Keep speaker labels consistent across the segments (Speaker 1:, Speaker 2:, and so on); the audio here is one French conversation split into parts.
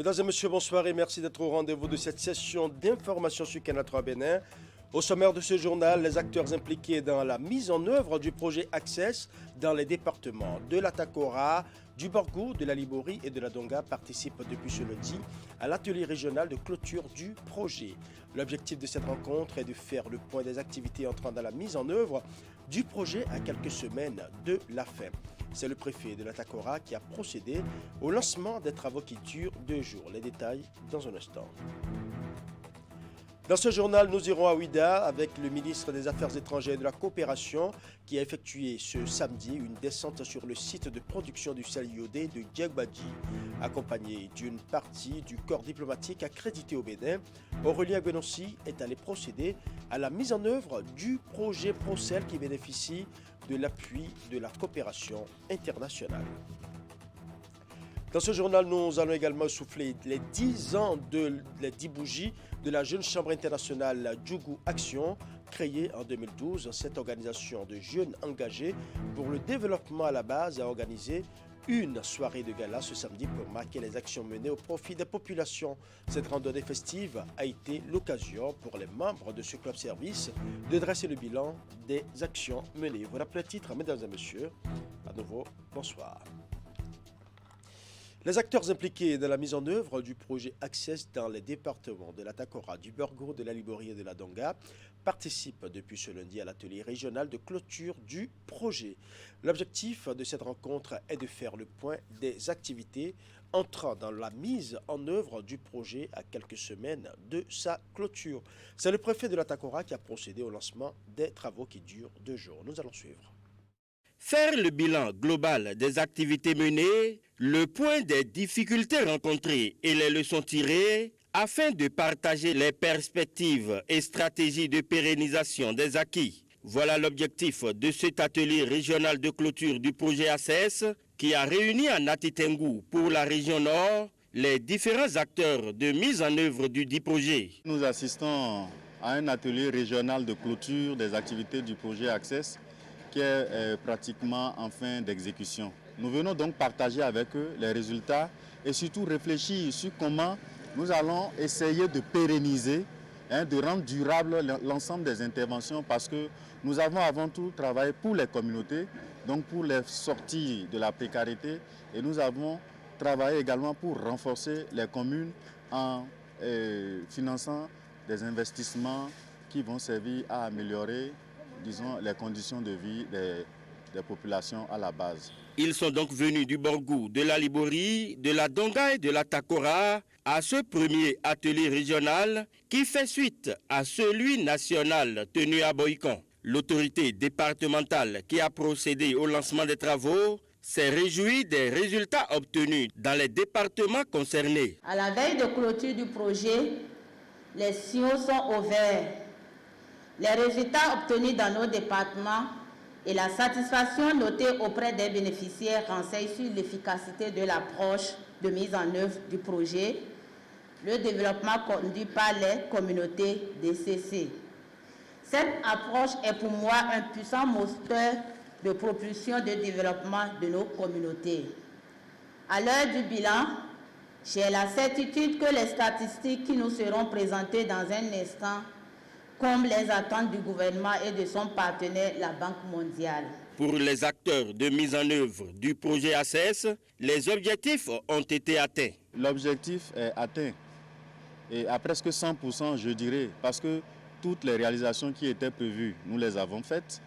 Speaker 1: Mesdames et messieurs, bonsoir et merci d'être au rendez-vous de cette session d'information sur Canal 3 Bénin. Au sommaire de ce journal, les acteurs impliqués dans la mise en œuvre du projet Access dans les départements de la Takora, du Borgou, de la Liborie et de la Donga participent depuis ce lundi à l'atelier régional de clôture du projet. L'objectif de cette rencontre est de faire le point des activités entrant dans la mise en œuvre du projet à quelques semaines de la fin. C'est le préfet de la Takora qui a procédé au lancement des travaux qui durent 2 jours. Les détails dans un instant. Dans ce journal, nous irons à Ouida avec le ministre des Affaires étrangères et de la Coopération qui a effectué ce samedi une descente sur le site de production du sel iodé de Djegbadji. Accompagné d'une partie du corps diplomatique accrédité au Bénin, Aurélien Gbenossi est allé procéder à la mise en œuvre du projet Procel qui bénéficie de l'appui de la coopération internationale. Dans ce journal, nous allons également souffler les 10 ans les 10 bougies de la jeune chambre internationale Djougou Action, créée en 2012. Cette organisation de jeunes engagés pour le développement à la base a organisé une soirée de gala ce samedi pour marquer les actions menées au profit des populations. Cette randonnée festive a été l'occasion pour les membres de ce club service de dresser le bilan des actions menées. Voilà pour le titre, mesdames et messieurs. À nouveau, bonsoir. Les acteurs impliqués dans la mise en œuvre du projet Access dans les départements de la Takora, du Borgou, de la Liborie et de la Donga participent depuis ce lundi à l'atelier régional de clôture du projet. L'objectif de cette rencontre est de faire le point des activités entrant dans la mise en œuvre du projet à quelques semaines de sa clôture. C'est le préfet de la Takora qui a procédé au lancement des travaux qui durent 2 jours. Nous allons suivre.
Speaker 2: Faire le bilan global des activités menées, le point des difficultés rencontrées et les leçons tirées, afin de partager les perspectives et stratégies de pérennisation des acquis. Voilà l'objectif de cet atelier régional de clôture du projet ACS qui a réuni à Natitengu pour la région Nord les différents acteurs de mise en œuvre du dit projet.
Speaker 3: Nous assistons à un atelier régional de clôture des activités du projet Access qui est pratiquement en fin d'exécution. Nous venons donc partager avec eux les résultats et surtout réfléchir sur comment nous allons essayer de pérenniser, de rendre durable l'ensemble des interventions parce que nous avons avant tout travaillé pour les communautés, donc pour les sortir de la précarité et nous avons travaillé également pour renforcer les communes en finançant des investissements qui vont servir à améliorer disons, les conditions de vie des populations à la base.
Speaker 2: Ils sont donc venus du Borgou, de la Liborie, de la Donga et de la Takora à ce premier atelier régional qui fait suite à celui national tenu à Boïcon. L'autorité départementale qui a procédé au lancement des travaux s'est réjouie des résultats obtenus dans les départements concernés.
Speaker 4: À la veille de clôture du projet, les signaux sont au vert. Les résultats obtenus dans nos départements et la satisfaction notée auprès des bénéficiaires renseignent sur l'efficacité de l'approche de mise en œuvre du projet, le développement conduit par les communautés DCC. Cette approche est pour moi un puissant moteur de propulsion de développement de nos communautés. À l'heure du bilan, j'ai la certitude que les statistiques qui nous seront présentées dans un instant comme les attentes du gouvernement et de son partenaire, la Banque mondiale.
Speaker 2: Pour les acteurs de mise en œuvre du projet ACS, les objectifs ont été atteints.
Speaker 3: L'objectif est atteint et à presque 100%, je dirais, parce que toutes les réalisations qui étaient prévues, nous les avons faites.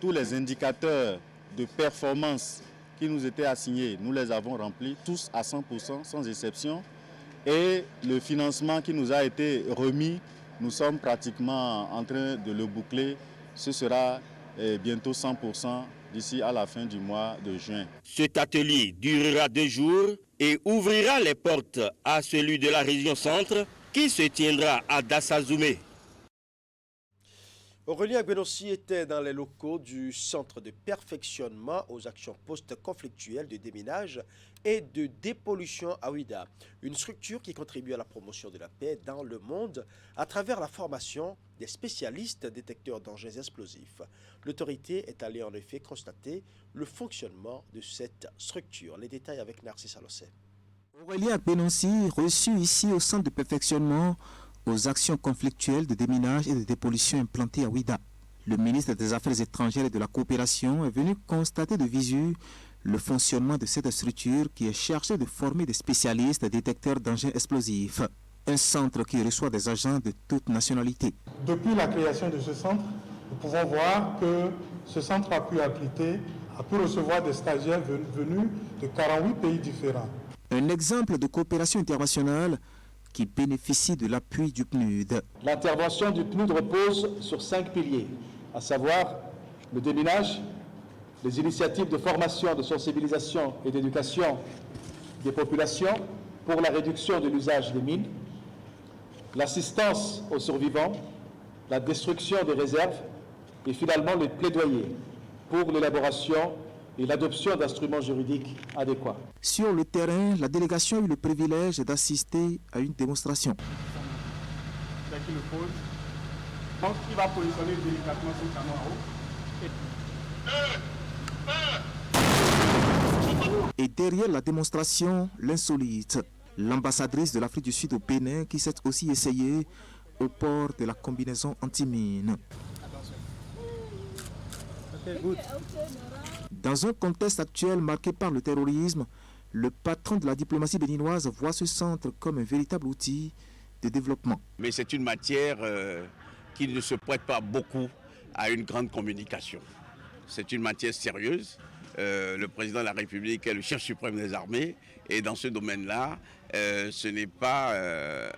Speaker 3: Tous les indicateurs de performance qui nous étaient assignés, nous les avons remplis, tous à 100%, sans exception. Et le financement qui nous a été remis, nous sommes pratiquement en train de le boucler. Ce sera bientôt 100% d'ici à la fin du mois de juin.
Speaker 2: Cet atelier durera 2 jours et ouvrira les portes à celui de la région centre qui se tiendra à Dassazoumé.
Speaker 1: Aurélien Gbenossi était dans les locaux du Centre de perfectionnement aux actions post-conflictuelles de déminage et de dépollution à Ouida, une structure qui contribue à la promotion de la paix dans le monde à travers la formation des spécialistes détecteurs d'engins explosifs. L'autorité est allée en effet constater le fonctionnement de cette structure. Les détails avec Narcisse Alossé.
Speaker 5: Aurélien Benonsi, reçu ici au centre de perfectionnement aux actions conflictuelles de déminage et de dépollution implantées à Ouida. Le ministre des Affaires étrangères et de la coopération est venu constater de visu le fonctionnement de cette structure qui est chargée de former des spécialistes détecteurs d'engins explosifs. Un centre qui reçoit des agents de toutes nationalités.
Speaker 6: Depuis la création de ce centre, nous pouvons voir que ce centre a pu recevoir des stagiaires venus de 48 pays différents.
Speaker 5: Un exemple de coopération internationale qui bénéficie de l'appui du PNUD.
Speaker 7: L'intervention du PNUD repose sur 5 piliers, à savoir le déminage, les initiatives de formation, de sensibilisation et d'éducation des populations pour la réduction de l'usage des mines, l'assistance aux survivants, la destruction des réserves et finalement le plaidoyer pour l'élaboration et l'adoption d'instruments juridiques adéquats.
Speaker 5: Sur le terrain, la délégation a eu le privilège d'assister à une démonstration.
Speaker 6: Donc il va positionner délicatement son canon à eau.
Speaker 5: Et derrière la démonstration, l'insolite, l'ambassadrice de l'Afrique du Sud au Bénin qui s'est aussi essayée au port de la combinaison anti-mine. Dans un contexte actuel marqué par le terrorisme, le patron de la diplomatie béninoise voit ce centre comme un véritable outil de développement.
Speaker 8: Mais c'est une matière qui ne se prête pas beaucoup à une grande communication. C'est une matière sérieuse. Le président de la République est le chef suprême des armées et dans ce domaine-là, ce n'est pas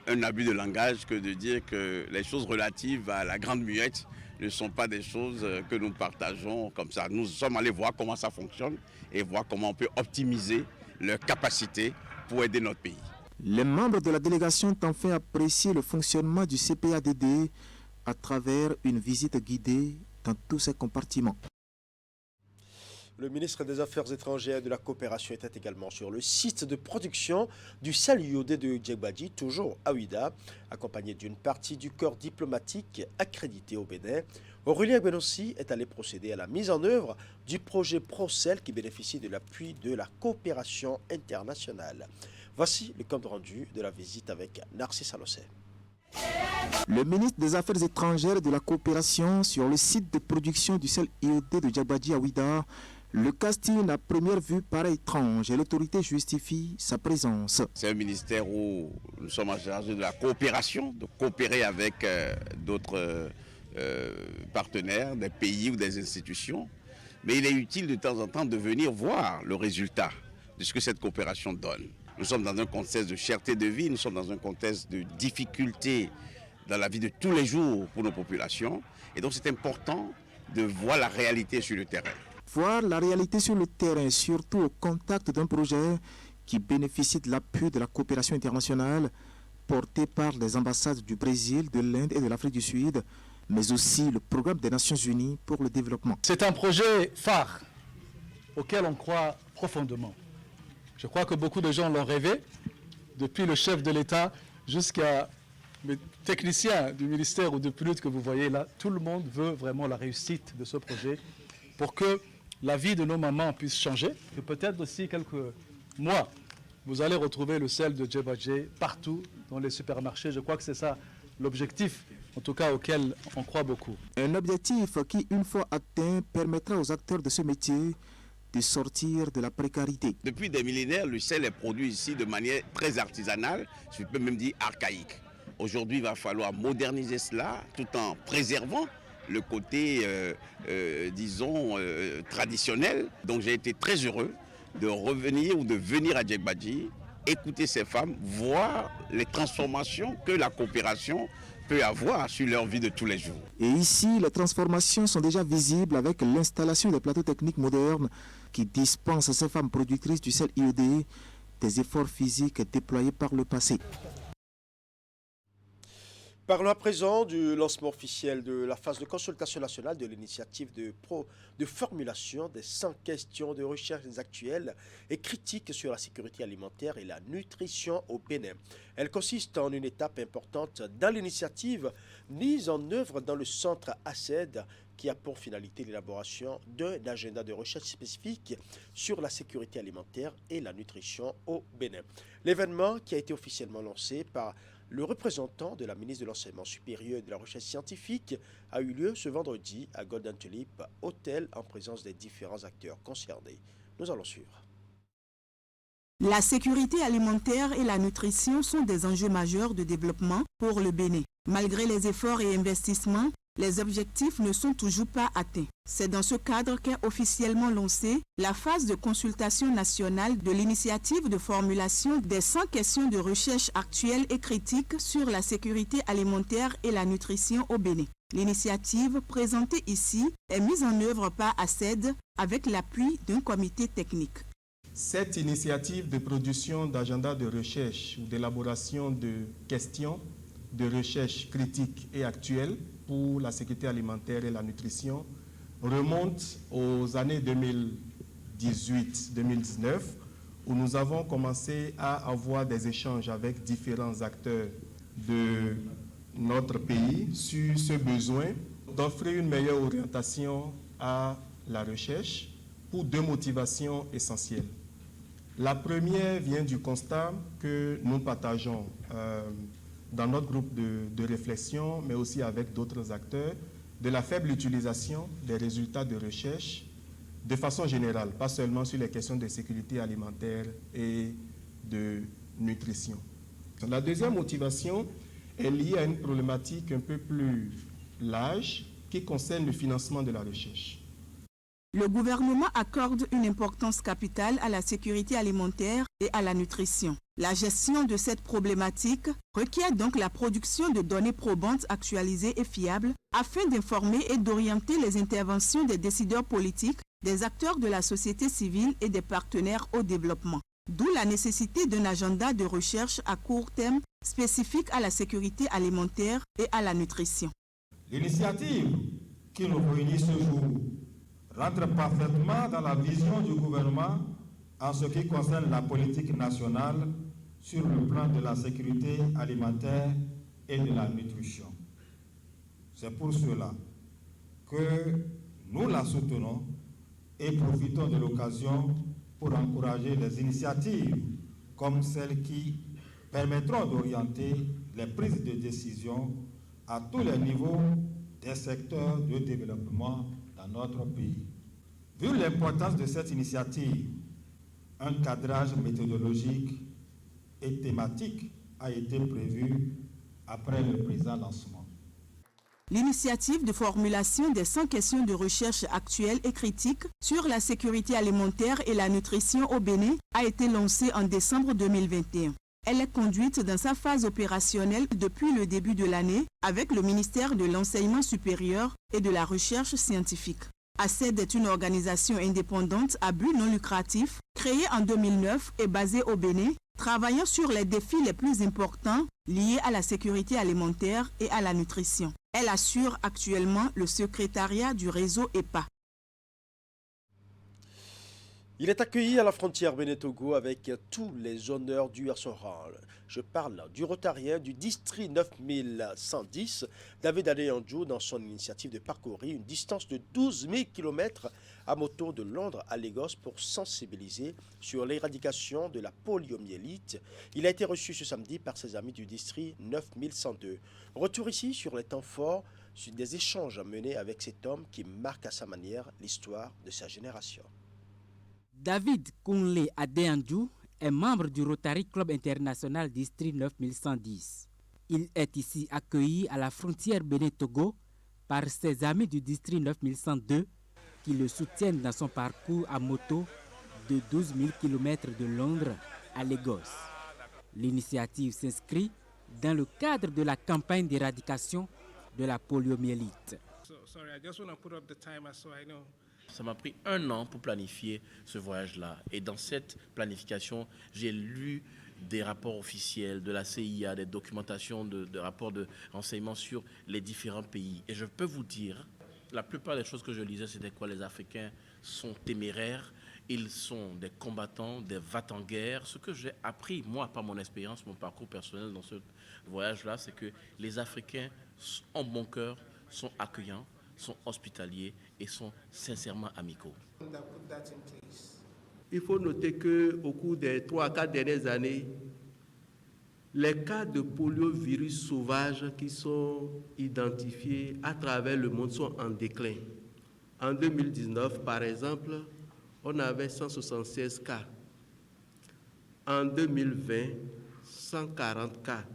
Speaker 8: un abus de langage que de dire que les choses relatives à la grande muette ne sont pas des choses que nous partageons comme ça. Nous sommes allés voir comment ça fonctionne et voir comment on peut optimiser leurs capacités pour aider notre pays.
Speaker 5: Les membres de la délégation ont enfin apprécié le fonctionnement du CPADD à travers une visite guidée dans tous ses compartiments.
Speaker 1: Le ministre des Affaires étrangères et de la coopération était également sur le site de production du sel iodé de Djegbadji, toujours à Ouida, accompagné d'une partie du corps diplomatique accrédité au Bénin. Aurélien Benonsi est allé procéder à la mise en œuvre du projet ProSel qui bénéficie de l'appui de la coopération internationale. Voici le compte rendu de la visite avec Narcisse Alossé.
Speaker 5: Le ministre des Affaires étrangères et de la coopération sur le site de production du sel iodé de Djegbadji à Ouida. Le casting à première vue paraît étrange et l'autorité justifie sa présence.
Speaker 8: C'est un ministère où nous sommes en charge de la coopération, de coopérer avec d'autres partenaires, des pays ou des institutions. Mais il est utile de temps en temps de venir voir le résultat de ce que cette coopération donne. Nous sommes dans un contexte de cherté de vie, nous sommes dans un contexte de difficulté dans la vie de tous les jours pour nos populations. Et donc c'est important de voir la réalité sur le terrain.
Speaker 5: Voir la réalité sur le terrain, surtout au contact d'un projet qui bénéficie de l'appui de la coopération internationale porté par les ambassades du Brésil, de l'Inde et de l'Afrique du Sud, mais aussi le programme des Nations Unies pour le développement.
Speaker 7: C'est un projet phare auquel on croit profondément. Je crois que beaucoup de gens l'ont rêvé, depuis le chef de l'État jusqu'à les techniciens du ministère ou de PNUD que vous voyez là. Tout le monde veut vraiment la réussite de ce projet pour que la vie de nos mamans puisse changer. Et peut-être aussi quelques mois, vous allez retrouver le sel de Djegbadji partout dans les supermarchés. Je crois que c'est ça l'objectif, en tout cas auquel on croit beaucoup.
Speaker 5: Un objectif qui, une fois atteint, permettra aux acteurs de ce métier de sortir de la précarité.
Speaker 8: Depuis des millénaires, le sel est produit ici de manière très artisanale, je peux même dire archaïque. Aujourd'hui, il va falloir moderniser cela tout en préservant le côté, disons, traditionnel. Donc j'ai été très heureux de revenir ou de venir à Djegbadji, écouter ces femmes, voir les transformations que la coopération peut avoir sur leur vie de tous les jours.
Speaker 5: Et ici, les transformations sont déjà visibles avec l'installation des plateaux techniques modernes qui dispensent à ces femmes productrices du sel iodé des efforts physiques déployés par le passé.
Speaker 1: Parlons à présent du lancement officiel de la phase de consultation nationale de l'initiative de formulation des 100 questions de recherche actuelles et critiques sur la sécurité alimentaire et la nutrition au Bénin. Elle consiste en une étape importante dans l'initiative mise en œuvre dans le centre ACED qui a pour finalité l'élaboration d'un agenda de recherche spécifique sur la sécurité alimentaire et la nutrition au Bénin. L'événement, qui a été officiellement lancé par le représentant de la ministre de l'Enseignement supérieur et de la Recherche scientifique, a eu lieu ce vendredi à Golden Tulip Hotel en présence des différents acteurs concernés. Nous allons suivre.
Speaker 9: La sécurité alimentaire et la nutrition sont des enjeux majeurs de développement pour le Bénin. Malgré les efforts et investissements, les objectifs ne sont toujours pas atteints. C'est dans ce cadre qu'est officiellement lancée la phase de consultation nationale de l'initiative de formulation des 100 questions de recherche actuelles et critiques sur la sécurité alimentaire et la nutrition au Bénin. L'initiative présentée ici est mise en œuvre par ACED avec l'appui d'un comité technique.
Speaker 10: Cette initiative de production d'agenda de recherche ou d'élaboration de questions de recherche critiques et actuelles pour la sécurité alimentaire et la nutrition remonte aux années 2018-2019 où nous avons commencé à avoir des échanges avec différents acteurs de notre pays sur ce besoin d'offrir une meilleure orientation à la recherche pour deux motivations essentielles. La première vient du constat que nous partageons dans notre groupe de réflexion, mais aussi avec d'autres acteurs, de la faible utilisation des résultats de recherche de façon générale, pas seulement sur les questions de sécurité alimentaire et de nutrition. La deuxième motivation est liée à une problématique un peu plus large qui concerne le financement de la recherche.
Speaker 9: Le gouvernement accorde une importance capitale à la sécurité alimentaire et à la nutrition. La gestion de cette problématique requiert donc la production de données probantes, actualisées et fiables afin d'informer et d'orienter les interventions des décideurs politiques, des acteurs de la société civile et des partenaires au développement. D'où la nécessité d'un agenda de recherche à court terme spécifique à la sécurité alimentaire et à la nutrition.
Speaker 11: L'initiative qui nous réunit ce jour rentre parfaitement dans la vision du gouvernement en ce qui concerne la politique nationale sur le plan de la sécurité alimentaire et de la nutrition. C'est pour cela que nous la soutenons et profitons de l'occasion pour encourager les initiatives comme celles qui permettront d'orienter les prises de décision à tous les niveaux des secteurs de développement dans notre pays. Vu l'importance de cette initiative, un cadrage méthodologique et thématique a été prévu après le présent lancement.
Speaker 9: L'initiative de formulation des 100 questions de recherche actuelles et critiques sur la sécurité alimentaire et la nutrition au Bénin a été lancée en décembre 2021. Elle est conduite dans sa phase opérationnelle depuis le début de l'année avec le ministère de l'Enseignement supérieur et de la Recherche scientifique. ACED est une organisation indépendante à but non lucratif, créée en 2009 et basée au Bénin, travaillant sur les défis les plus importants liés à la sécurité alimentaire et à la nutrition. Elle assure actuellement le secrétariat du réseau EPA.
Speaker 1: Il est accueilli à la frontière Bénin-Togo avec tous les honneurs dus à son rang. Je parle du Rotarien du district 9110, David Adeyandjou, dans son initiative de parcourir une distance de 12 000 km à moto de Londres à Lagos pour sensibiliser sur l'éradication de la poliomyélite. Il a été reçu ce samedi par ses amis du district 9102. Retour ici sur les temps forts, sur des échanges menés avec cet homme qui marque à sa manière l'histoire de sa génération.
Speaker 12: David Kunle Adeyandjou est membre du Rotary Club International District 9110. Il est ici accueilli à la frontière Bénin-Togo par ses amis du District 9102 qui le soutiennent dans son parcours à moto de 12 000 km de Londres à Lagos. L'initiative s'inscrit dans le cadre de la campagne d'éradication de la poliomyélite.
Speaker 13: Ça m'a pris 1 an pour planifier ce voyage-là. Et dans cette planification, j'ai lu des rapports officiels de la CIA, des documentations, de rapports de renseignements sur les différents pays. Et je peux vous dire, la plupart des choses que je lisais, c'était quoi? Les Africains sont téméraires, ils sont des combattants, des va-t-en-guerre. Ce que j'ai appris, moi, par mon expérience, mon parcours personnel dans ce voyage-là, c'est que les Africains ont bon cœur, sont accueillants, sont hospitaliers et sont sincèrement amicaux.
Speaker 14: Il faut noter qu'au cours des 3 à 4 dernières années, les cas de poliovirus sauvage qui sont identifiés à travers le monde sont en déclin. En 2019, par exemple, on avait 176 cas. En 2020, 140 cas.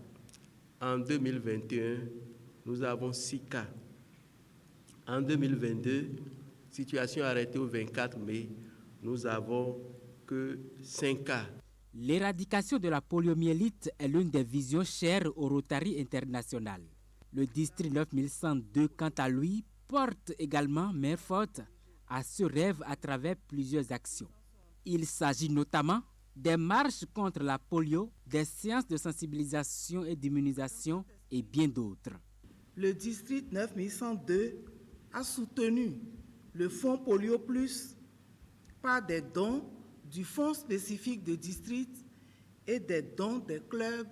Speaker 14: En 2021, nous avons 6 cas. En 2022, situation arrêtée au 24 mai, nous avons que 5 cas.
Speaker 12: L'éradication de la poliomyélite est l'une des visions chères au Rotary International. Le district 9102, quant à lui, porte également main forte à ce rêve à travers plusieurs actions. Il s'agit notamment des marches contre la polio, des séances de sensibilisation et d'immunisation et bien d'autres.
Speaker 15: Le district 9102 a soutenu le fonds Polio Plus par des dons du fonds spécifique de district et des dons des clubs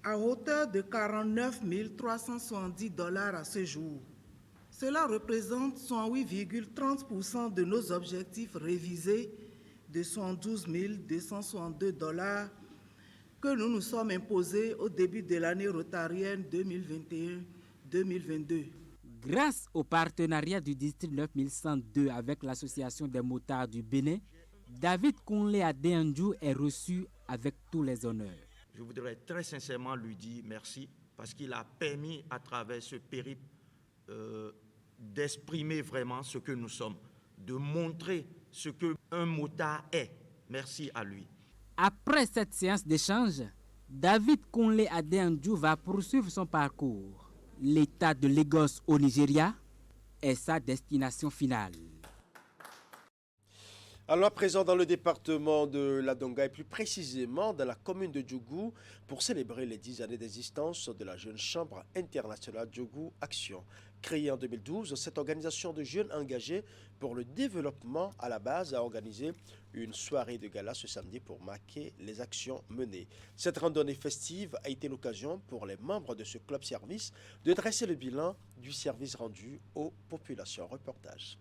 Speaker 15: à hauteur de 49 370 $ à ce jour. Cela représente 108,30% de nos objectifs révisés de 112 262 $ que nous nous sommes imposés au début de l'année rotarienne 2021-2022.
Speaker 12: Grâce au partenariat du district 9102 avec l'Association des motards du Bénin, David Kounlé Adéandjou est reçu avec tous les honneurs.
Speaker 16: Je voudrais très sincèrement lui dire merci parce qu'il a permis à travers ce périple d'exprimer vraiment ce que nous sommes, de montrer ce qu'un motard est. Merci à lui.
Speaker 12: Après cette séance d'échange, David Kounlé Adéandjou va poursuivre son parcours. L'État de Lagos au Nigeria est sa destination finale.
Speaker 1: Alors à présent dans le département de la Donga et plus précisément dans la commune de Djougou pour célébrer les 10 années d'existence de la Jeune Chambre internationale Djougou Action. Créée en 2012, cette organisation de jeunes engagés pour le développement à la base a organisé une soirée de gala ce samedi pour marquer les actions menées. Cette randonnée festive a été l'occasion pour les membres de ce club service de dresser le bilan du service rendu aux populations. Reportage.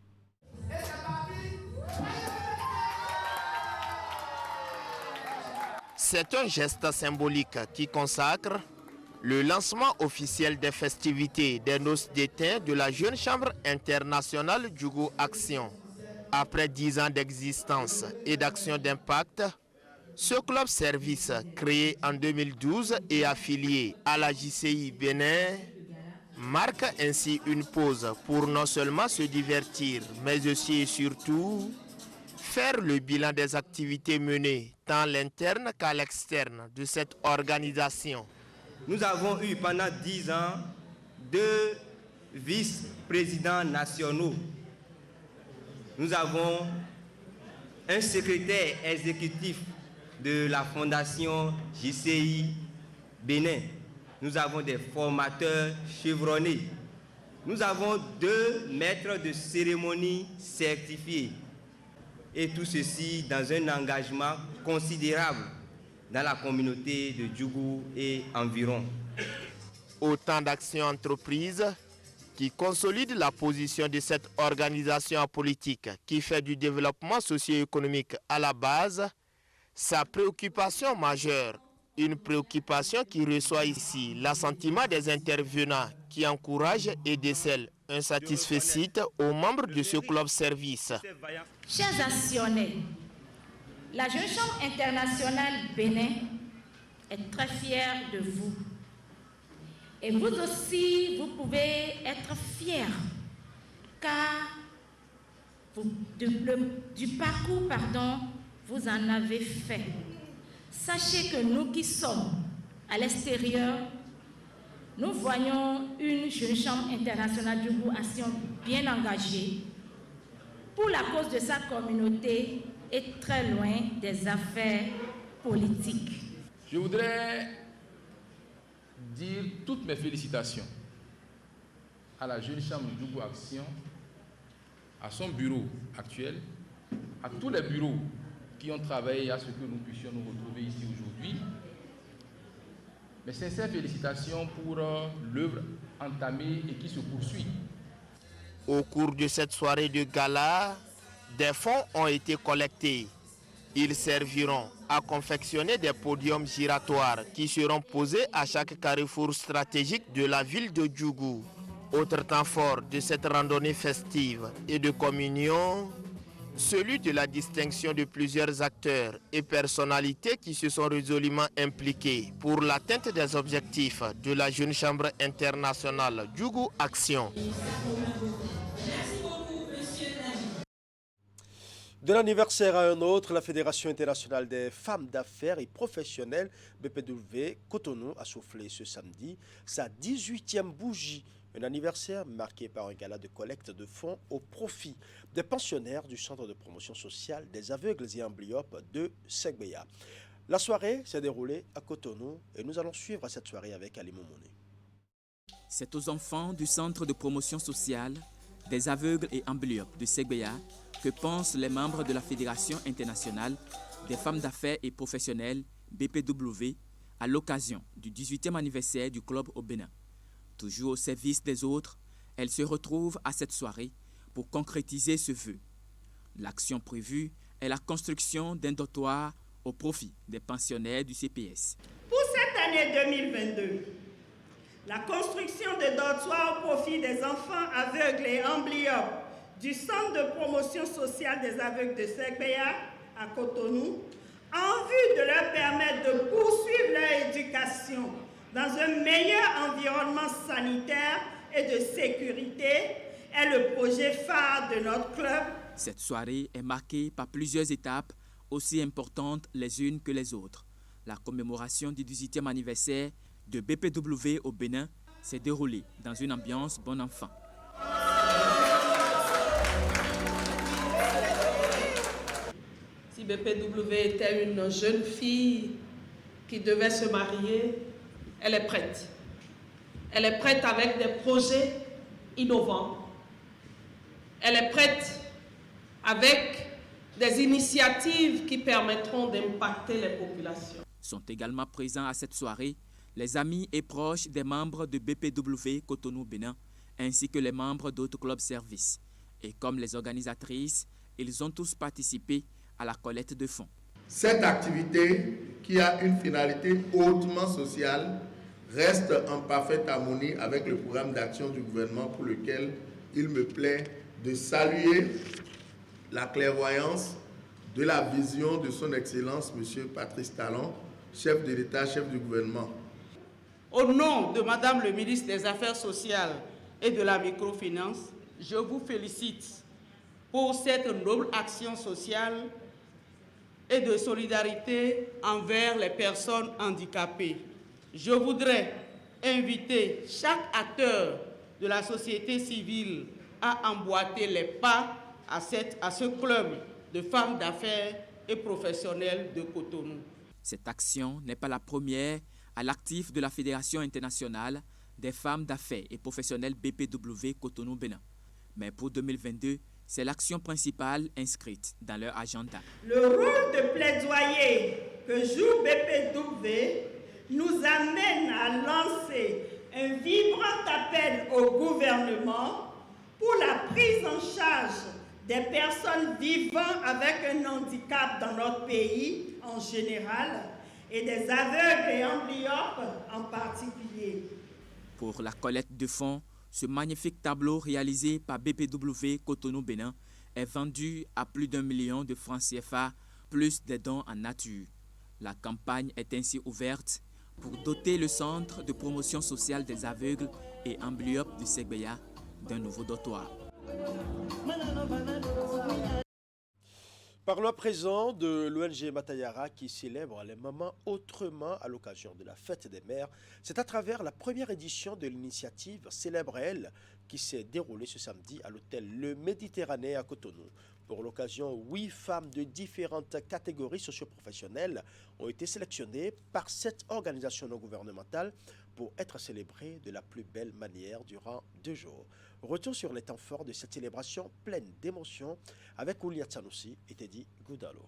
Speaker 17: C'est un geste symbolique qui consacre le lancement officiel des festivités des noces d'été de la Jeune Chambre internationale Djougou Action. Après 10 ans d'existence et d'action d'impact, ce club service, créé en 2012 et affilié à la JCI Bénin, marque ainsi une pause pour non seulement se divertir, mais aussi et surtout faire le bilan des activités menées tant à l'interne qu'à l'externe de cette organisation.
Speaker 18: Nous avons eu pendant 10 ans 2 vice-présidents nationaux. Nous avons un secrétaire exécutif de la fondation JCI Bénin. Nous avons des formateurs chevronnés. Nous avons 2 maîtres de cérémonie certifiés. Et tout ceci dans un engagement considérable dans la communauté de Djougou et environ.
Speaker 17: Autant d'actions entreprises qui consolident la position de cette organisation politique qui fait du développement socio-économique à la base sa préoccupation majeure. Une préoccupation qui reçoit ici l'assentiment des intervenants qui encouragent et décèlent un satisfecit aux membres de ce club service.
Speaker 4: Chers actionnaires, la Jeune Chambre internationale Bénin est très fière de vous. Et vous aussi, vous pouvez être fiers, car du parcours, vous en avez fait. Sachez que nous qui sommes à l'extérieur, nous voyons une Jeune Chambre internationale Djougou Action bien engagée pour la cause de sa communauté et très loin des affaires politiques.
Speaker 19: Je voudrais dire toutes mes félicitations à la Jeune Chambre Djougou Action, à son bureau actuel, à tous les bureaux qui ont travaillé à ce que nous puissions nous retrouver ici aujourd'hui. Mes sincères félicitations pour l'œuvre entamée et qui se poursuit.
Speaker 17: Au cours de cette soirée de gala, des fonds ont été collectés. Ils serviront à confectionner des podiums giratoires qui seront posés à chaque carrefour stratégique de la ville de Djougou. Autre temps fort de cette randonnée festive et de communion, celui de la distinction de plusieurs acteurs et personnalités qui se sont résolument impliqués pour l'atteinte des objectifs de la Jeune Chambre internationale Djougou Action.
Speaker 1: De l'anniversaire à un autre, la Fédération internationale des femmes d'affaires et professionnelles BPW Cotonou a soufflé ce samedi sa 18e bougie. Un anniversaire marqué par un gala de collecte de fonds au profit des pensionnaires du Centre de promotion sociale des aveugles et amblyopes de Segbeya. La soirée s'est déroulée à Cotonou et nous allons suivre cette soirée avec Ali Momone.
Speaker 5: C'est aux enfants du Centre de promotion sociale des aveugles et amblyopes de Segbeya que pensent les membres de la Fédération internationale des femmes d'affaires et professionnelles BPW à l'occasion du 18e anniversaire du club au Bénin. Toujours au service des autres, elles se retrouvent à cette soirée pour concrétiser ce vœu. L'action prévue est la construction d'un dortoir au profit des pensionnaires du CPS.
Speaker 20: Pour cette année 2022, la construction de dortoirs au profit des enfants aveugles et amblyopes du Centre de promotion sociale des aveugles de Segbeya à Cotonou, en vue de leur permettre de poursuivre leur éducation dans un meilleur environnement sanitaire et de sécurité, est le projet phare de notre club.
Speaker 5: Cette soirée est marquée par plusieurs étapes aussi importantes les unes que les autres. La commémoration du 18e anniversaire de BPW au Bénin s'est déroulée dans une ambiance bon enfant.
Speaker 21: Si BPW était une jeune fille qui devait se marier, elle est prête. Elle est prête avec des projets innovants. Elle est prête avec des initiatives qui permettront d'impacter les populations.
Speaker 5: Sont également présents à cette soirée les amis et proches des membres de BPW Cotonou Bénin, ainsi que les membres d'autres clubs services. Et comme les organisatrices, ils ont tous participé à la collecte de fonds.
Speaker 22: Cette activité, qui a une finalité hautement sociale, reste en parfaite harmonie avec le programme d'action du gouvernement pour lequel il me plaît de saluer la clairvoyance de la vision de son Excellence, M. Patrice Talon, chef de l'État, chef du gouvernement.
Speaker 21: Au nom de Madame le ministre des Affaires sociales et de la microfinance, je vous félicite pour cette noble action sociale et de solidarité envers les personnes handicapées. Je voudrais inviter chaque acteur de la société civile à emboîter les pas à ce club de femmes d'affaires et professionnelles de Cotonou.
Speaker 5: Cette action n'est pas la première à l'actif de la Fédération internationale des femmes d'affaires et professionnelles BPW Cotonou Bénin. Mais pour 2022, c'est l'action principale inscrite dans leur agenda.
Speaker 20: Le rôle de plaidoyer que joue BPW nous amène à lancer un vibrant appel au gouvernement pour la prise en charge des personnes vivant avec un handicap dans notre pays en général et des aveugles et amblyopes en particulier.
Speaker 5: Pour la collecte de fonds, ce magnifique tableau réalisé par BPW Cotonou Bénin est vendu à plus d'1 million de francs CFA, plus des dons en nature. La campagne est ainsi ouverte pour doter le Centre de promotion sociale des aveugles et amblyopes de Segbeya d'un nouveau dortoir.
Speaker 1: Parlons à présent de l'ONG Matayara qui célèbre les mamans autrement à l'occasion de la fête des mères. C'est à travers la première édition de l'initiative Célèbre Elle qui s'est déroulée ce samedi à l'hôtel Le Méditerranée à Cotonou. Pour l'occasion, 8 femmes de différentes catégories socio-professionnelles ont été sélectionnées par cette organisation non gouvernementale pour être célébrées de la plus belle manière durant 2 jours. Retour sur les temps forts de cette célébration pleine d'émotions avec Oulia Tsanoussi et Teddy Goudalo.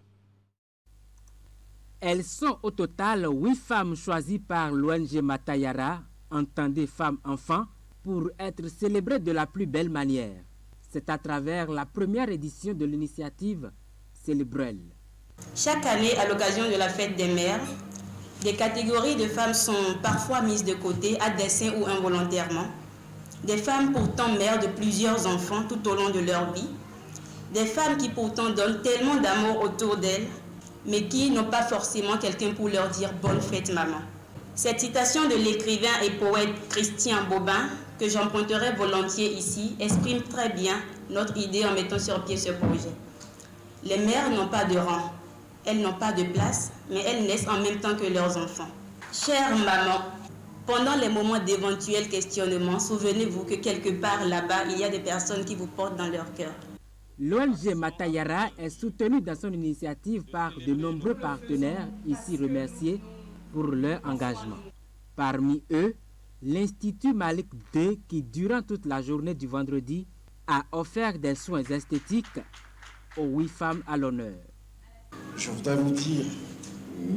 Speaker 12: Elles sont au total 8 femmes choisies par l'ONG Matayara, entendez femmes-enfants, pour être célébrées de la plus belle manière. C'est à travers la première édition de l'initiative Célébrelle.
Speaker 4: Chaque année, à l'occasion de la fête des mères, des catégories de femmes sont parfois mises de côté à dessein ou involontairement. Des femmes pourtant mères de plusieurs enfants tout au long de leur vie. Des femmes qui pourtant donnent tellement d'amour autour d'elles, mais qui n'ont pas forcément quelqu'un pour leur dire « bonne fête maman ». Cette citation de l'écrivain et poète Christian Bobin, que j'emprunterai volontiers ici, exprime très bien notre idée en mettant sur pied ce projet. Les mères n'ont pas de rang, elles n'ont pas de place, mais elles naissent en même temps que leurs enfants. Chère maman, pendant les moments d'éventuels questionnements, souvenez-vous que quelque part là-bas, il y a des personnes qui vous portent dans leur cœur.
Speaker 12: L'ONG Matayara est soutenue dans son initiative par de nombreux partenaires, ici remerciés pour leur engagement. Parmi eux, l'Institut Malik II qui, durant toute la journée du vendredi, a offert des soins esthétiques aux 8 femmes à l'honneur.
Speaker 2: Je voudrais vous dire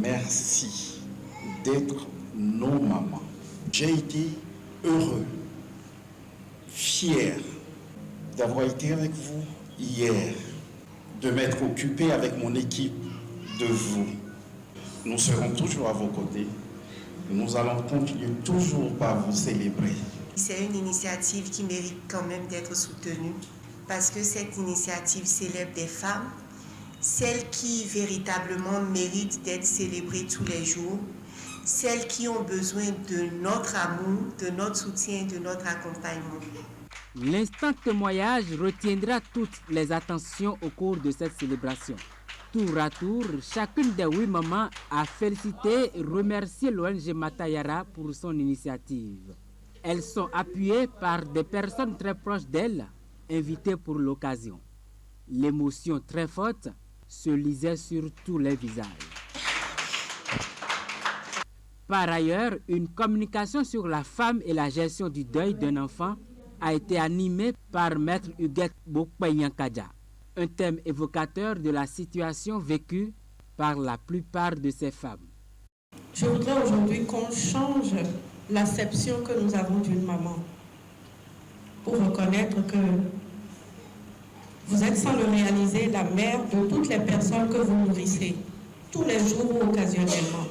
Speaker 2: merci d'être nos mamans. J'ai été heureux, fier d'avoir été avec vous hier, de m'être occupé avec mon équipe de vous. Nous serons toujours à vos côtés. Nous allons continuer toujours par vous célébrer.
Speaker 3: C'est une initiative qui mérite quand même d'être soutenue parce que cette initiative célèbre des femmes, celles qui véritablement méritent d'être célébrées tous les jours, celles qui ont besoin de notre amour, de notre soutien, de notre accompagnement.
Speaker 12: L'instant témoignage retiendra toutes les attentions au cours de cette célébration. Tour à tour, chacune des 8 mamans a félicité et remercié l'ONG Matayara pour son initiative. Elles sont appuyées par des personnes très proches d'elles, invitées pour l'occasion. L'émotion très forte se lisait sur tous les visages. Par ailleurs, une communication sur la femme et la gestion du deuil d'un enfant a été animée par Maître Huguette Bokpayankaja, un thème évocateur de la situation vécue par la plupart de ces femmes.
Speaker 23: Je voudrais aujourd'hui qu'on change l'acception que nous avons d'une maman pour reconnaître que vous êtes, sans le réaliser, la mère de toutes les personnes que vous nourrissez, tous les jours ou occasionnellement.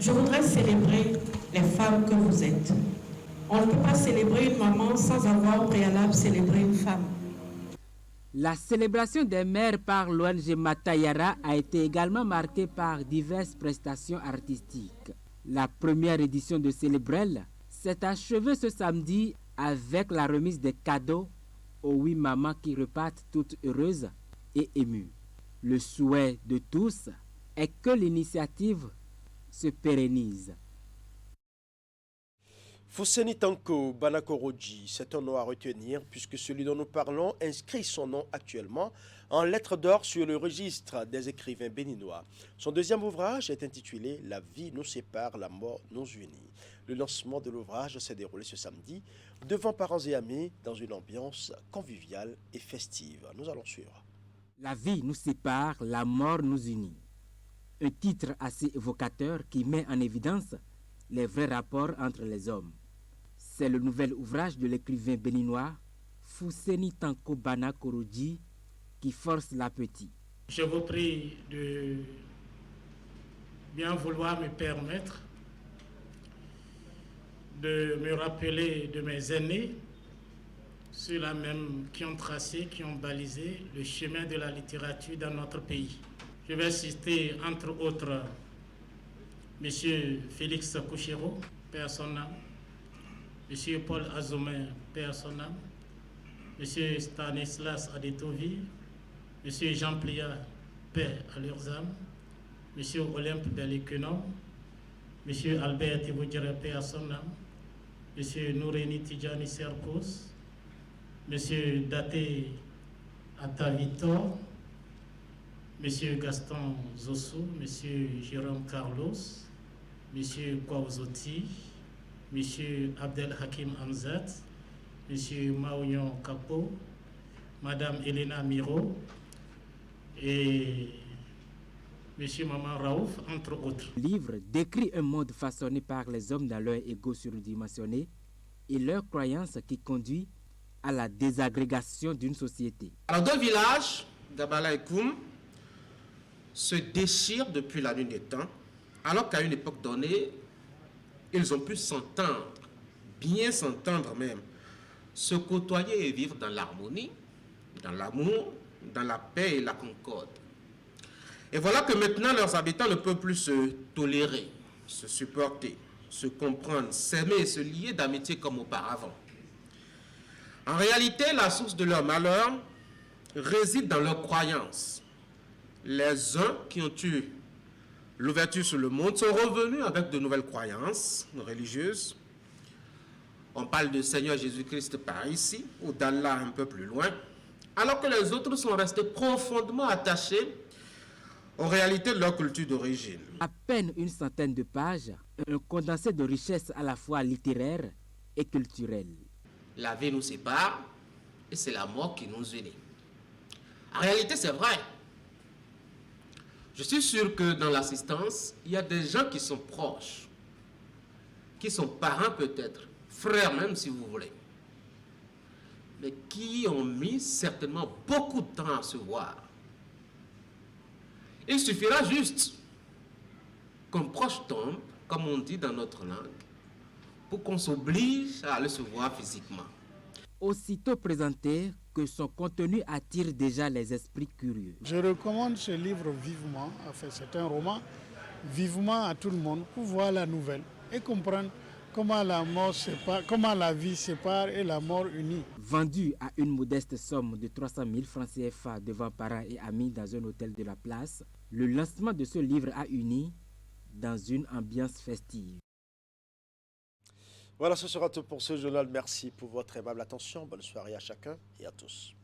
Speaker 23: Je voudrais célébrer les femmes que vous êtes. On ne peut pas célébrer une maman sans avoir au préalable célébré une femme.
Speaker 12: La célébration des mères par l'ONG Matayara a été également marquée par diverses prestations artistiques. La première édition de Célébrelle s'est achevée ce samedi avec la remise des cadeaux aux 8 mamans qui repartent toutes heureuses et émues. Le souhait de tous est que l'initiative se pérennise.
Speaker 1: Fousseni Tanko Banakoroji, c'est un nom à retenir puisque celui dont nous parlons inscrit son nom actuellement en lettres d'or sur le registre des écrivains béninois. Son deuxième ouvrage est intitulé « La vie nous sépare, la mort nous unit ». Le lancement de l'ouvrage s'est déroulé ce samedi devant parents et amis dans une ambiance conviviale et festive. Nous allons suivre.
Speaker 12: La vie nous sépare, la mort nous unit. Un titre assez évocateur qui met en évidence les vrais rapports entre les hommes. C'est le nouvel ouvrage de l'écrivain béninois Fousseni Tanko Banakoroji qui force l'appétit.
Speaker 24: Je vous prie de bien vouloir me permettre de me rappeler de mes aînés, ceux-là même qui ont tracé, qui ont balisé le chemin de la littérature dans notre pays. Je vais citer entre autres M. Félix Kouchero, père son âme, M. Paul Azomer, père son âme, M. Stanislas Adetovi, M. Jean Plia, père à leurs âmes, M. Olympe Beliquenon, M. Albert Tibodjere, père à son âme, M. Noureni Tidjani Serkos, M. Date Atavitor, M. Gaston Zosso, M. Jérôme Carlos, M. Kwazoti, M. Abdel Hakim Hamzat, M. Maouyon Kapo, Mme Elena Miro et M. Maman Raouf, entre autres.
Speaker 12: Le livre décrit un monde façonné par les hommes dans leur ego surdimensionné et leur croyance qui conduit à la désagrégation d'une société.
Speaker 6: Alors, deux villages, Dabala et Koum, se déchirent depuis la nuit des temps, alors qu'à une époque donnée, ils ont pu s'entendre, bien s'entendre même, se côtoyer et vivre dans l'harmonie, dans l'amour, dans la paix et la concorde. Et voilà que maintenant leurs habitants ne peuvent plus se tolérer, se supporter, se comprendre, s'aimer et se lier d'amitié comme auparavant. En réalité, la source de leur malheur réside dans leurs croyances. Les uns qui ont eu l'ouverture sur le monde sont revenus avec de nouvelles croyances religieuses. On parle de Seigneur Jésus-Christ par ici, ou d'Allah un peu plus loin, alors que les autres sont restés profondément attachés aux réalités de leur culture d'origine.
Speaker 12: À peine une centaine de pages, un condensé de richesses à la fois littéraires et culturelles.
Speaker 6: La vie nous sépare et c'est la mort qui nous unit. En réalité, c'est vrai. Je suis sûr que dans l'assistance, il y a des gens qui sont proches, qui sont parents peut-être, frères même si vous voulez, mais qui ont mis certainement beaucoup de temps à se voir. Il suffira juste qu'un proche tombe, comme on dit dans notre langue, pour qu'on s'oblige à aller se voir physiquement.
Speaker 12: Aussitôt présenté que son contenu attire déjà les esprits curieux.
Speaker 7: Je recommande ce livre vivement, enfin c'est un roman, vivement à tout le monde pour voir la nouvelle et comprendre comment la mort sépare, comment la vie sépare et la mort unit.
Speaker 12: Vendu à une modeste somme de 300 000 francs CFA devant parents et amis dans un hôtel de la place, le lancement de ce livre a uni dans une ambiance festive.
Speaker 1: Voilà, ce sera tout pour ce journal. Merci pour votre aimable attention. Bonne soirée à chacun et à tous.